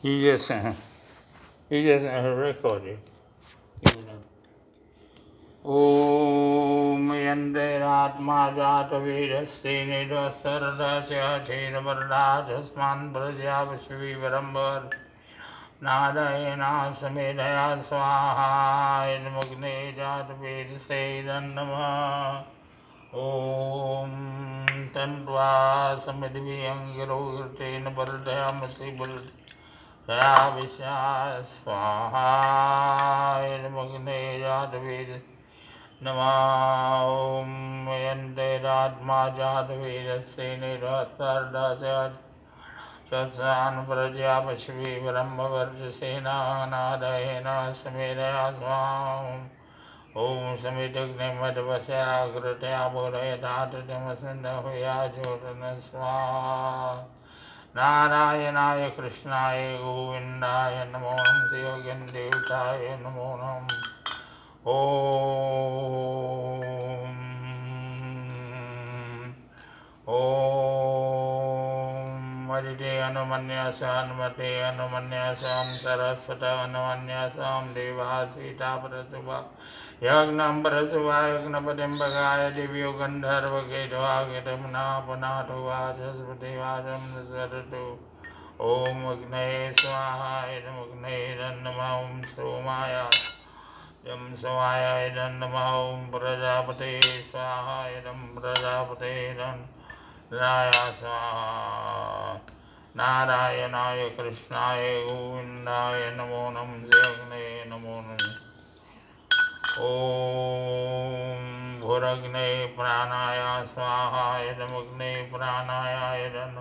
He just recorded. ॐ यन्तेरात्मा जातवीरस्य निरस्तरदस्य क्षेरवरदास्मान् प्रजापशुविवरम्बर नारायणा समेधया स्वाहा मुग्ने जातवीरसे नमः ॐ तन्त्वा समिद्भियङ्गिरोतेन बलदयामसि बलदया विश्वा स्वाहा मुग्ने जातवीर नमः यन्तेरात्मा जातवीरस्य निरस्तरदस्य तत्सान् प्रजापशुवि ब्रह्मवर्चसेना नारायण समेधया स्वाम् ॐ समितग्निमद्वस्याकृत्या बोधयतातमसन्दहुया ज्योतन स्वाहा नारायणाय कृष्णाय गोविन्दाय नमो नमः योगिन् देवताय नमो नमः ॐ मदिते अनुमन्यासान्मते अनुमन्यासां सरस्वत अनुमन्यासां देवासीता प्रसुभा यज्ञं प्रसुभा यज्ञपतिं भगाय दिव्यो गन्धर्वकेतवाकितं नापनाथो वाचस्पति वाचं स्वरतु ॐ अग्नये स्वाहा इदमग्नये नमः सोमाय यं सोमाय इदं नमः ॐ प्रजापते स्वाहा इदं प्रजापते राय स्वाहा नारायणाय कृष्णाय गोविन्दाय नमो नमः जगने नमो नमः ॐ भूरग्ने प्राणाय स्वाहा इदमग्ने प्राणाय इदं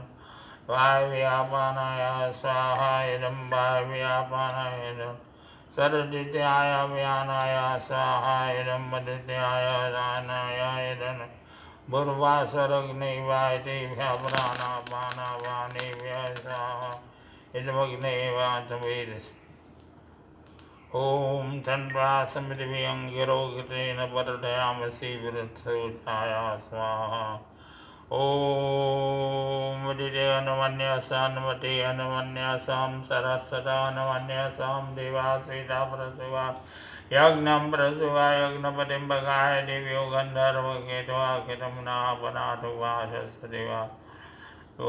वायव्यापानाय स्वाहा इदं वायव्यापानाय इदं सरदित्याय व्यानाय स्वाहा इदं मदित्याय दानाय इदं भूर्वासरग्नैवायतेभ्यः प्राणापानावानेभ्यः स्वाहा इदमग्ने वातवेदस् ॐ तन्वा समितिभियङ्गिरोगितेन वरदयामसि वृत्सोषाया स्वाहा ॐ मुदिते अनुमन्यसान्मते अनुमन्यसां सरस्वता अनुमन्यसां देवासीता प्रसुवा यज्ञं प्रसुवा यज्ञपतिं भगाय दिव्यो गन्धर्वकेतवाकितं नापनाथो वाचस्पतिवा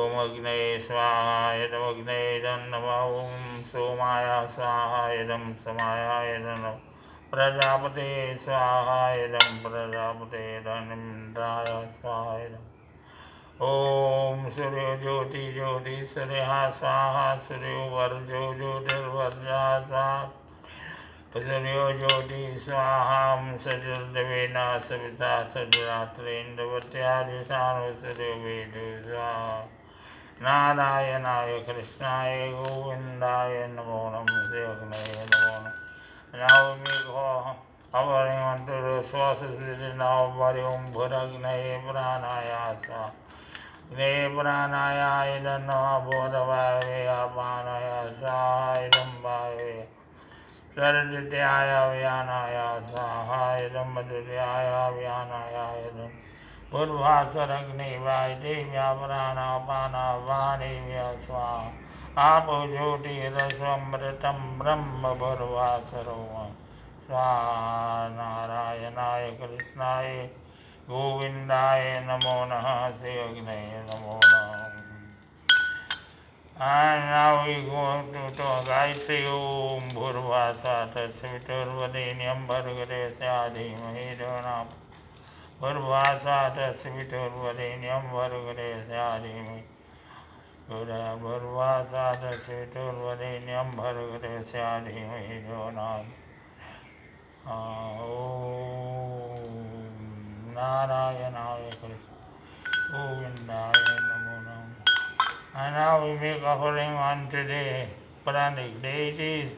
ओमग्नये स्वाहा यदमग्नये नमः ॐ सोमाय स्वाहा इदं सोमाय इदं प्रजापते स्वाहा इदं प्रजापते इन्द्राय स्वाहा इदम् ॐ सूर्यो ज्योति ज्योति सूर्यः स्वाहा सूर्यो वर्जो ज्योतिर्वर्जः स्वाहा सूर्यो ज्योति स्वाहां सजुर्देवेन सविता सजुरात्रेन्द्रवत्यादिशानो सूर्यो वेदो स्वाहा नारायणाय कृष्णाय गोविन्दाय नमो नमः योगिने नमो नमः नवमिघो अवरिमन्तुरो स्वसुसिनावरिं भुरग्नये प्राणाय स्वाहा वे प्राणाय नमः बोधवायव्यापानाय स्वाहा इदं वायवे सरदित्याय व्यानाय स्वाहा इदं मधुर्याय व्यानाय इदं पूर्वासरग्निवायतेभ्यः प्राणापानावानेभ्यः स्वाहा आपो ज्योतिरसमृतं ब्रह्म पूर्वासरो स्वाहा नारायणाय कृष्णाय गोविन्दाय नमो नमः श्रीअग्ने नमो नमः And now we go to Gayatri Om Bhurvasa Tatsviturvadenyam Bhargadesya Dhimahi Dhanam Bhurvasa Tatsviturvadenyam Bhargadesya Dhimahi Bhurvasa Tatsviturvadenyam Bhargadesya Dhimahi Dhanam Om Narayanaaya Krishna Govindaya Namo Namo. And now we make offering unto the pranic deities.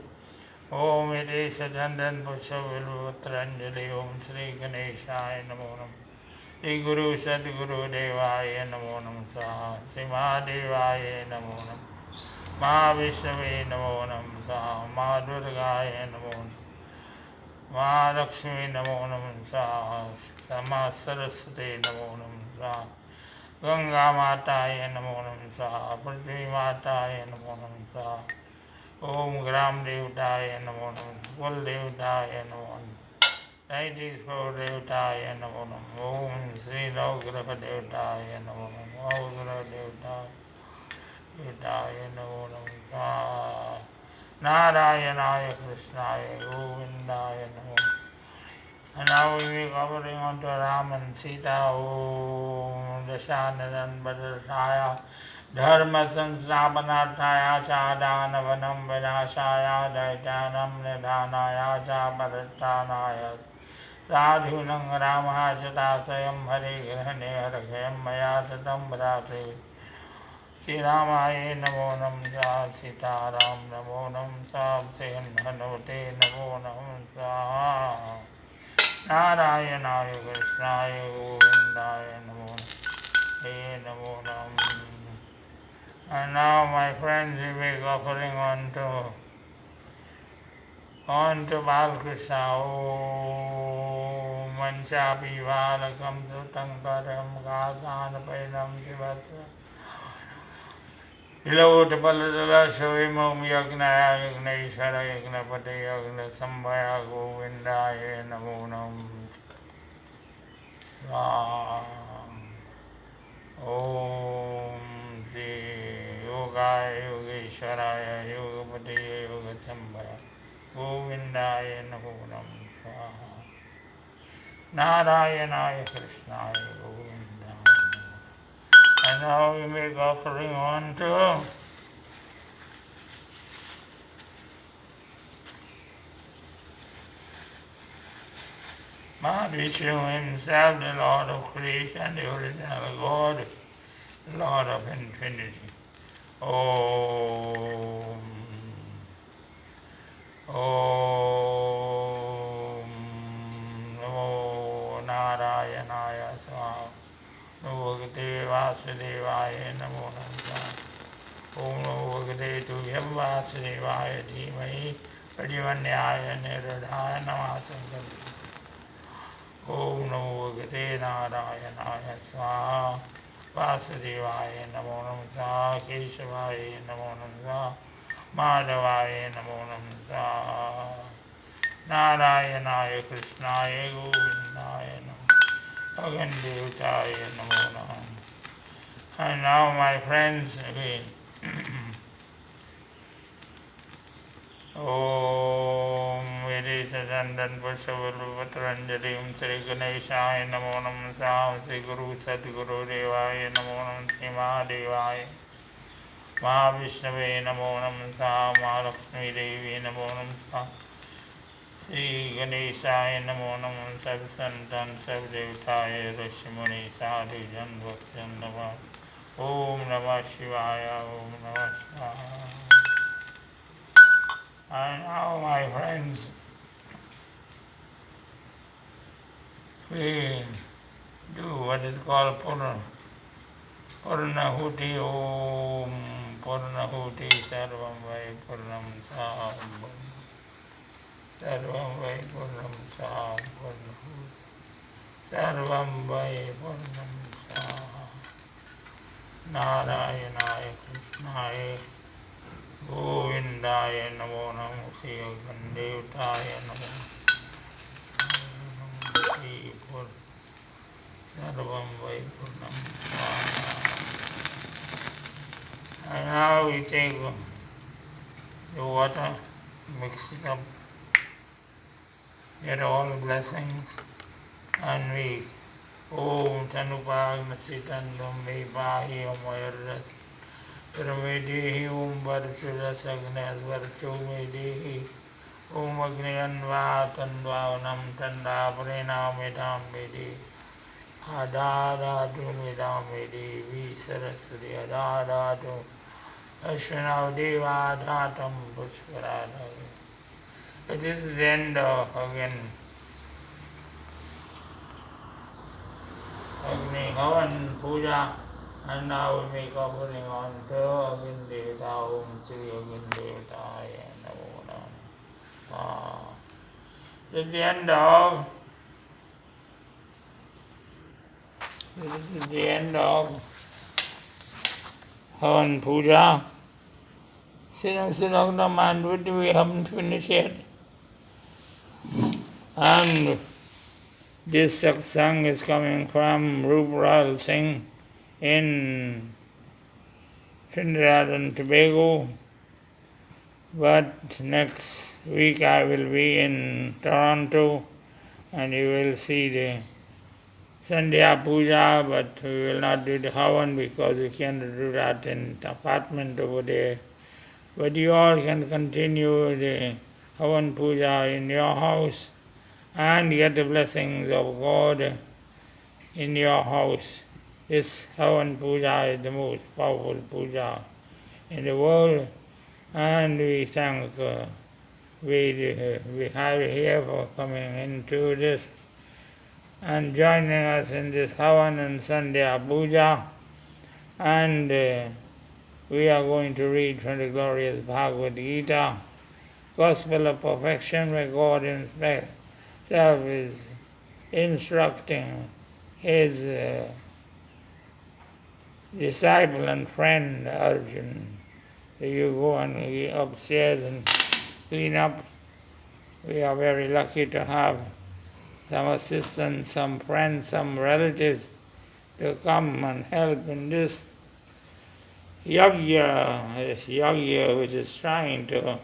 Om Iti Satandan Pusha Vilvutranjali Om Sri Ganeshaya Namo Namo. Sri Guru Sadguru Devaya Namo Namo Saha. Sri Mahadevaya Namo Namo. Mahavishnavi Namo Namo Saha. Mahadurgaya Namo Namo. Mahalakshmi Namo Namo Saha. Sama Saraswati Namo Namo Saha. Ganga माताय नमो नमः स्वाहा पृथ्वी माताय नमो नमः स्वाहा Om Gram Devtaya Namo Namo. Kul Devtaya Namo Namo. 94 Devtaya Namo Namo. Om Sri Navgraha Devtaya Namo Namo. Navgraha Devtaya Namo Namo. Narayanaya Krishnaya Govindaya Namo. And now we will be covering on to Ram and Sita. Om Dashanatan Bhadrashaya Dharma Sansthapanarthaya Chadanavanam Vinashaya Daitanam Nidhanaya Cha Parittanaya Sadhunam Ramaha Chatasayam Hare Grihane Harakhayam Maya Tatam Bhrate Sri Ramaya Namo Nam Sita Ram Namo Nam Sabsen Hanote Namo Nam Sa Narayanaya Krishnaya Govindaya Namo He Namo Nam. And now, my friends, we make offering on to Balkrishna. Om Manchapi Valakam Sutankaram Gāsānapainam Sivasya Ilotapalala Savimam Yagnaya Yagnaishara Yagnapati Yagna Sambhaya Govindaya Namo Nam. Om Shri Yogaya Yogeshwaraya Yogapati Yogasambhaya Govindaya Namo Nam. Narayanaya Krishnaya Govindaya Namo. And now we make offering on to Vishnu himself, the Lord of creation, the original God, Lord of infinity. Om. Om. Namo Narayanaya Swaha. Namo Bhagavate Vasudevaya Namo Namaha. Om Namo Bhagavate Tubhyam Vasudevaya Dhimahi Pradimanyaya Nirodhaya Namaha. Om Namo Bhagavate Narayanaya Swaha. Vasudevaya Namo Namaha. Keshavaya Namo Namaha. Madhavaya Namo Namaha. Narayanaya Krishnaya Govindaya Namo. Again Devtaya Namo Namaha. And now, my friends, again. Om Vedi Sadandan Pushavalu Patranjalim Sri Ganeshaya Namo Namaha. Sri Guru Sadguru Devaya Namo Namaha. Sri Mahadevaya Mahavishnave Namo Namaha. Mahalakshmi Devi Namo Namaha. Sri Ganeshaya Namo Namaha. Sab Santan Sab Devtaya Rishimuni Sadhu Jan Bhaktan Namaha. Om Namah Shivaya. Om Namah Shivaya. And now, my friends, we do what is called Purnahuti. Om Purnahuti Sarvam Vai Purnam Saham. Sarvam Vai Purnam Saham. Sarvam Vai Purnam Saham. Narayanaya Krishnaya Govindaya Namo Namo. Sri Gandevtaya Namo Namo. Sarvam Vai Purnam Swaha. And now we take the water, mix it up, get all the blessings, and we Om Tanupagna Sitandam Me Pahi Omayarras Pramedehi Om Varchuras Agnes Varchu Medehi Om Agniyanva Tandvavanam Tanda Prena Medam Medi Adadatu Medam Medi Visarasuri Adadatu Ashwanav Deva Dhatam Pushkarada. It is the end of again Agni Havan Puja, and now we make offering on to Agin Devata. Om Sri Agin Devata Namo Namaha. At the end of this is the end of Havan Puja. Manvati we haven't finished yet. And this satsang is coming from Rupral Singh in Trinidad and Tobago. But next week I will be in Toronto and you will see the Sandhya Puja, but we will not do the Havan because we cannot do that in the apartment over there. But you all can continue the Havan Puja in your house and get the blessings of God in your house. This Havan Puja is the most powerful puja in the world, and we thank we have here for coming into this and joining us in this Havan and Sandhya Puja. And we are going to read from the glorious Bhagavad Gita, Gospel of Perfection, where God Himself is instructing His disciple and friend Arjuna. So you go and upstairs and clean up. We are very lucky to have some assistants, some friends, some relatives to come and help in this yagya which is trying to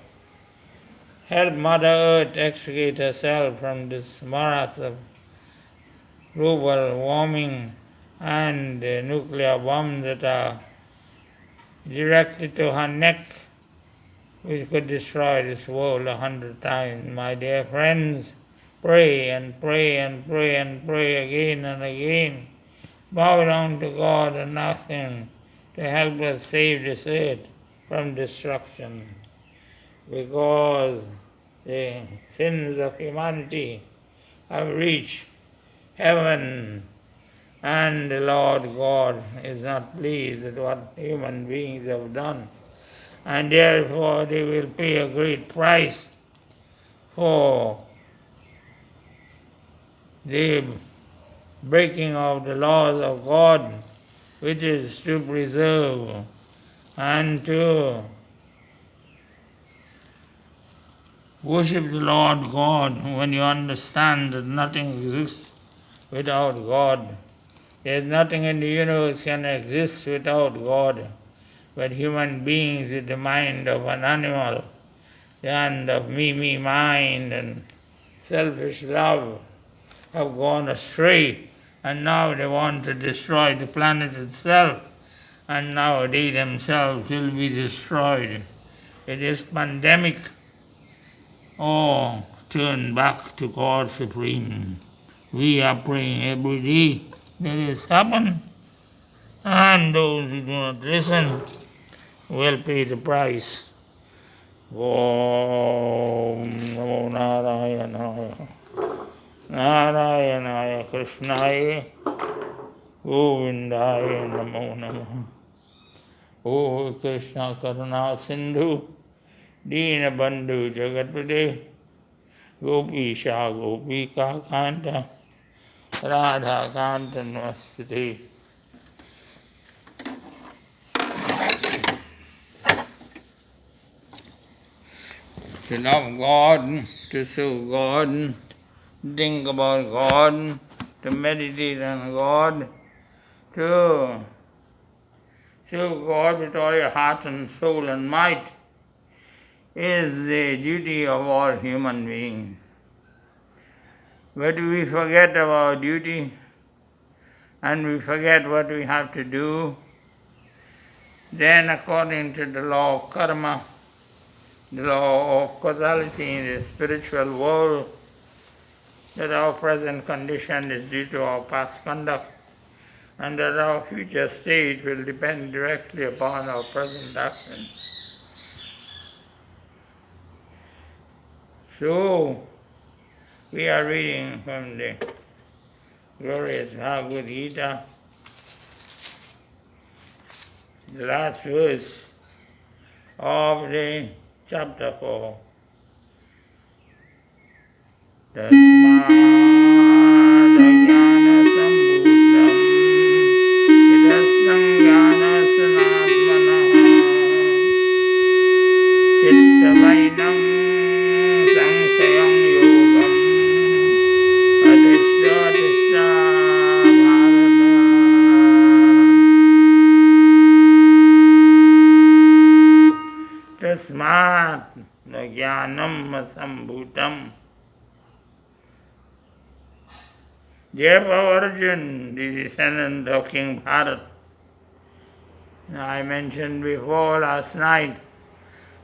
help Mother Earth extricate herself from this morass of global warming and nuclear bombs that are directed to her neck, which could destroy this world 100 times. My dear friends, pray and pray and pray and pray again and again. Bow down to God and ask Him to help us save this earth from destruction, because the sins of humanity have reached heaven, and the Lord God is not pleased with what human beings have done, and therefore they will pay a great price for the breaking of the laws of God, which is to preserve and to worship the Lord God. When you understand that nothing exists without God, there is nothing in the universe can exist without God, but human beings with the mind of an animal and of me, mind and selfish love have gone astray, and now they want to destroy the planet itself, and now they themselves will be destroyed. It is pandemic. Oh, turn back to God Supreme. We are praying every day that this happen, and those who do not listen will pay the price. Om Namo Narayanaya. Narayanaya Krishnaya Govindaya Namo Namo. O Krishna Karuna Sindhu Dina Bandhu Jagatpade Gopisha Gopika Kanta Radha Kanta Namaste. To love God, to serve God, think about God, to meditate on God, to serve God with all your heart and soul and might is the duty of all human beings. But we forget our duty and we forget what we have to do, then according to the law of karma, the law of causality in the spiritual world, that our present condition is due to our past conduct, and that our future state will depend directly upon our present action. So, we are reading from the glorious Bhagavad Gita, the last verse of the chapter 4. Tasmadajnana-sambuddham idastam jnana-sanatmanah Tasmat Jnanam Sambhutam. Therefore, Arjun, the descendant of King Bharat, I mentioned before last night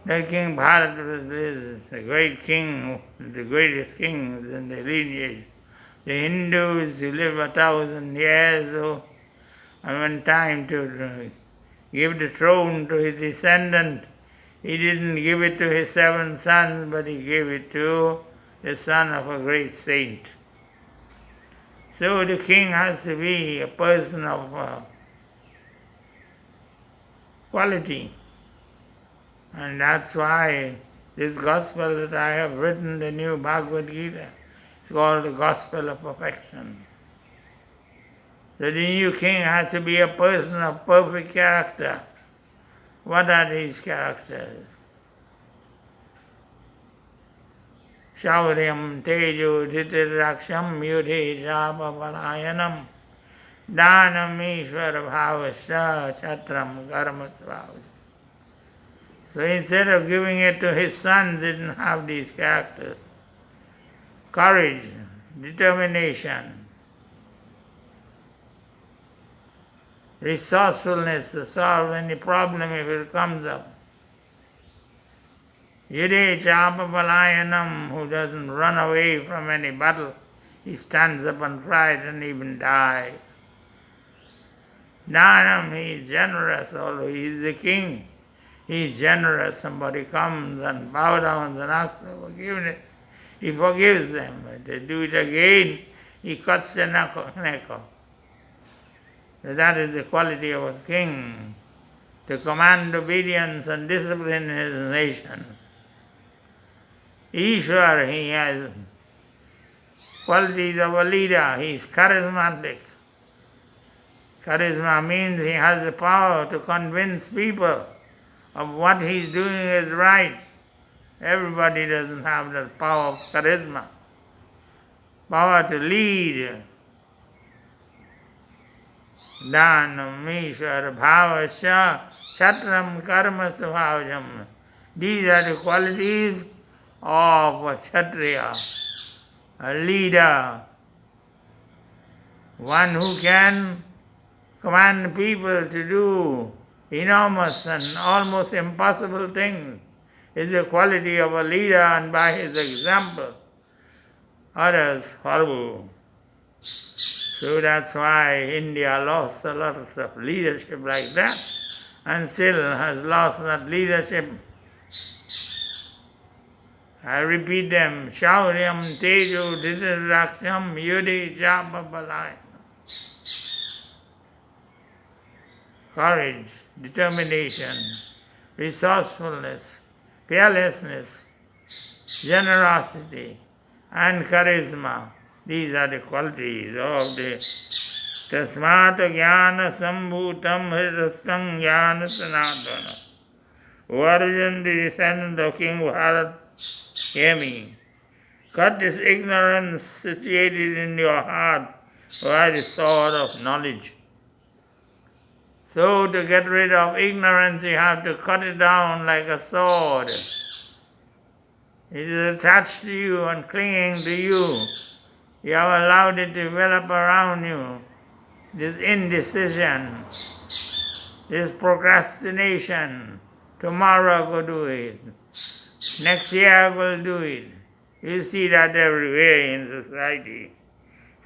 that King Bharat was a great king, the greatest kings in the lineage. The Hindus who live 1,000 years, and when time to give the throne to his descendant, he didn't give it to his 7 sons, but he gave it to the son of a great saint. So the king has to be a person of quality. And that's why this gospel that I have written, the new Bhagavad Gita, it's called the Gospel of Perfection. So the new king has to be a person of perfect character. What are these characters? Shauryam tejo dhitiraksham yudhe japa Dhanam Ishvara Bhavasya Chatram Karma Svavasya. So instead of giving it to his sons, he didn't have these characters. Courage, determination, resourcefulness to solve any problem if it comes up. Yide Chapa Palayanam, who doesn't run away from any battle, he stands up and fights and even dies. Dhanam, he is generous, although he is the king. He is generous. Somebody comes and bows down and asks for forgiveness. He forgives them. But they do it again, he cuts their neck off. So that is the quality of a king, to command obedience and discipline in his nation. Ishwar, he has qualities of a leader. He is charismatic. Charisma means he has the power to convince people of what he's doing is right. Everybody doesn't have that power of charisma. Power to lead. Dhanam, Ishwar, Bhavasya, Chatram, Karma, Svavajam. These are the qualities of a Kshatriya, a leader, one who can command people to do enormous and almost impossible things. Is the quality of a leader, and by his example, others follow. So that's why India lost a lot of leadership like that, and still has lost that leadership. I repeat them. Shauryam tejo dhitiraksham yudhe japa palayana. Courage, determination, resourcefulness, fearlessness, generosity, and charisma. These are the qualities of the Tasmat Jnana Sambhutam Hridastam Jnana Sanatana. O Arjun, the descendant of King Bharat, hear me. Cut this ignorance situated in your heart by the sword of knowledge. So to get rid of ignorance, you have to cut it down like a sword. It is attached to you and clinging to you. You have allowed it to develop around you. This indecision, this procrastination. Tomorrow I will do it. Next year I will do it. You see that everywhere in society.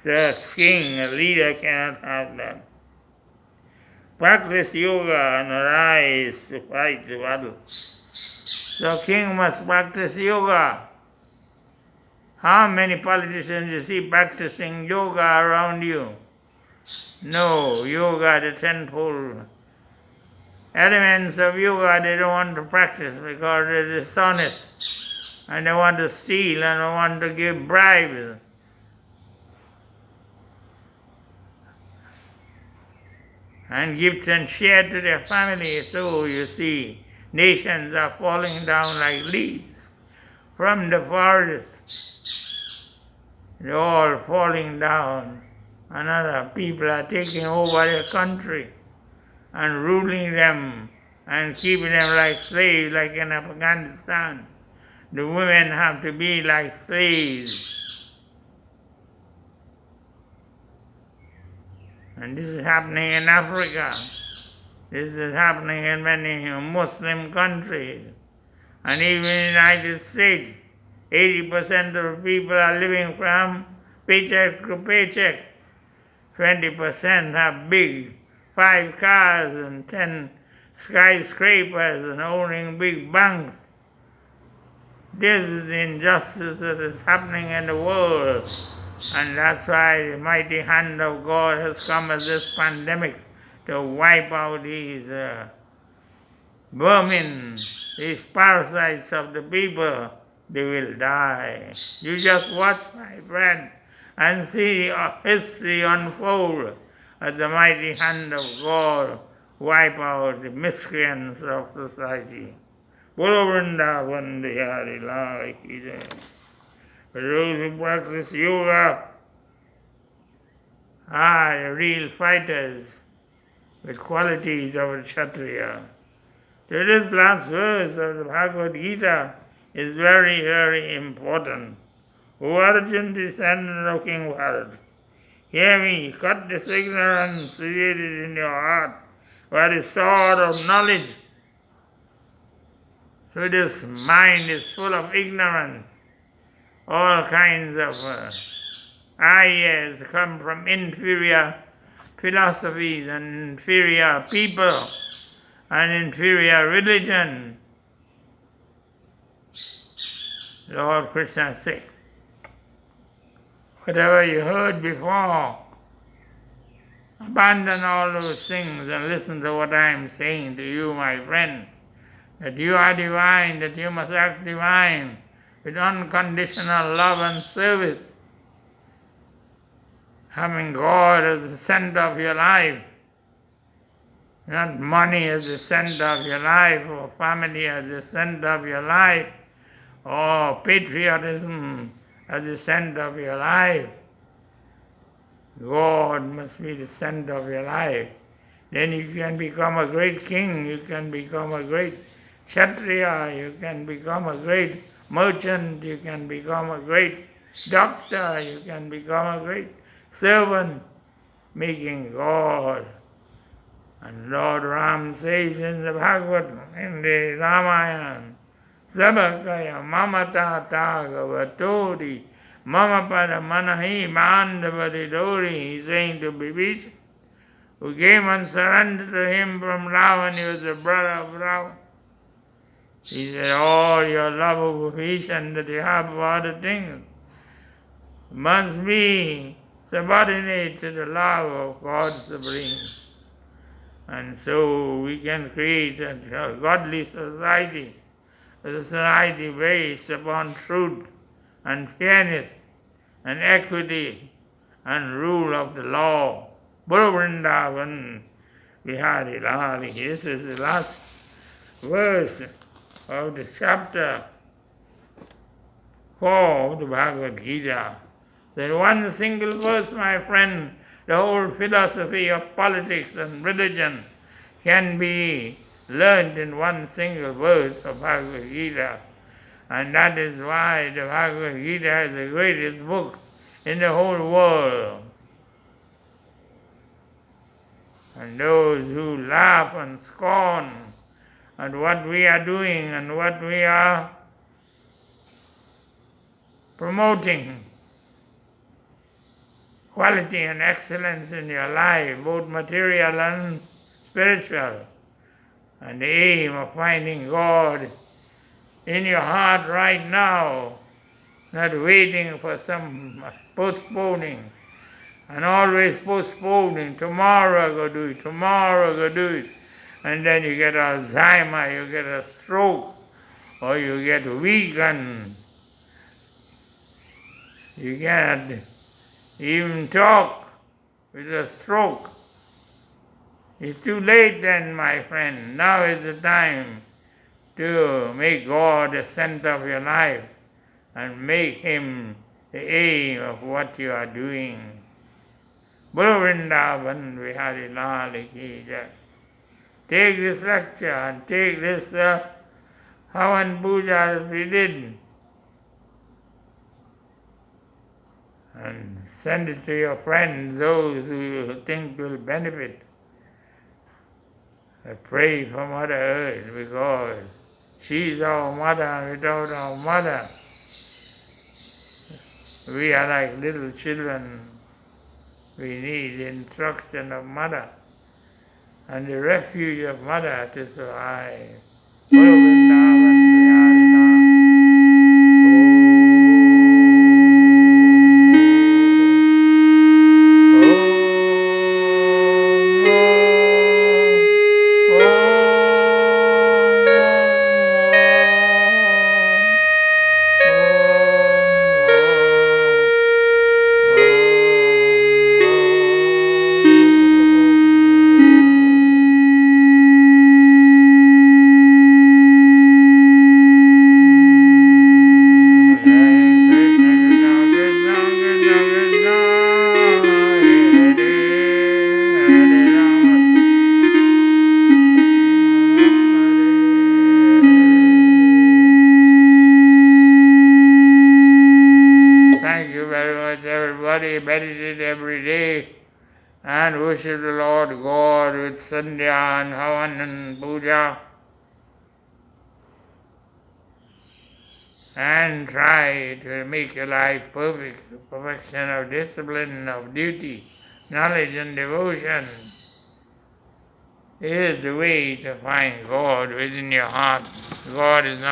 So a king, a leader cannot have that. Practice yoga and arise to fight the battle. The king must practice yoga. How many politicians you see practicing yoga around you? No, yoga, the tenfold elements of yoga, they don't want to practice because they're dishonest and they want to steal and they want to give bribes. And gifts and share to their family. So you see, nations are falling down like leaves from the forest. They're all falling down, and other people are taking over their country and ruling them and keep them like slaves, like in Afghanistan. The women have to be like slaves. And this is happening in Africa. This is happening in many Muslim countries. And even in the United States, 80% of people are living from paycheck to paycheck. 20% have big 5 cars and 10 skyscrapers and owning big banks. This is the injustice that is happening in the world. And that's why the mighty hand of God has come as this pandemic to wipe out these vermin, these parasites of the people. They will die. You just watch, my friend, and see history unfold as the mighty hand of God wipe out the miscreants of society. Bolo Vrindavan Bihari Lal Ki Jai. For those who practice yoga are the real fighters with qualities of a Kshatriya. So this last verse of the Bhagavad Gita is very, very important. O Arjun, descendant of King Bharat, hear me, cut this ignorance created in your heart by the sword of knowledge. So this mind is full of ignorance. All kinds of ideas come from inferior philosophies and inferior people and inferior religion. Lord Krishna said, whatever you heard before, abandon all those things and listen to what I am saying to you, my friend. That you are divine, that you must act divine with unconditional love and service, having God as the center of your life, not money as the center of your life, or family as the center of your life, or patriotism as the center of your life. God must be the center of your life. Then you can become a great king, you can become a great Kshatriya, you can become a great merchant, you can become a great doctor, you can become a great servant, making God. And Lord Ram says in the Bhagavad, in the Ramayana, Sabakaya mamata tagavatori mamapada manahi bandavadidori. He's saying to Bibhishan, who came and surrendered to him from Ravan, he was the brother of Ravan. He said, all your love of Bibhishan that you have for other things must be subordinate to the love of God Supreme. And so we can create a godly society, a society based upon truth and fairness and equity and rule of the law. Bolo Vrindavan Bihari Lali. This is the last verse of the chapter 4 of the Bhagavad Gita. That one single verse, my friend, the whole philosophy of politics and religion can be learned in one single verse of Bhagavad Gita. And that is why the Bhagavad Gita is the greatest book in the whole world. And those who laugh and scorn at what we are doing and what we are promoting, quality and excellence in your life, both material and spiritual, and the aim of finding God in your heart right now, not waiting for some postponing, and always postponing, tomorrow I'll go do it, tomorrow I'll go do it, and then you get Alzheimer, you get a stroke, or you get weakened, you cannot even talk with a stroke. It's too late then, my friend. Now is the time to make God the center of your life and make Him the aim of what you are doing. Bolo Vrindavan Bihari Lal Ki Jai. take this lecture and take this Havan Puja we did and send it to your friends, those who you think will benefit. I pray for Mother Earth because she's our mother, and without our mother, we are like little children. We need instruction of Mother and the refuge of Mother to survive. Thank you very much, everybody. Meditate every day and worship the Lord God with Sandhya and Havan and Puja. And try to make your life perfect, perfection of discipline, of duty, knowledge and devotion is the way to find God within your heart. God is not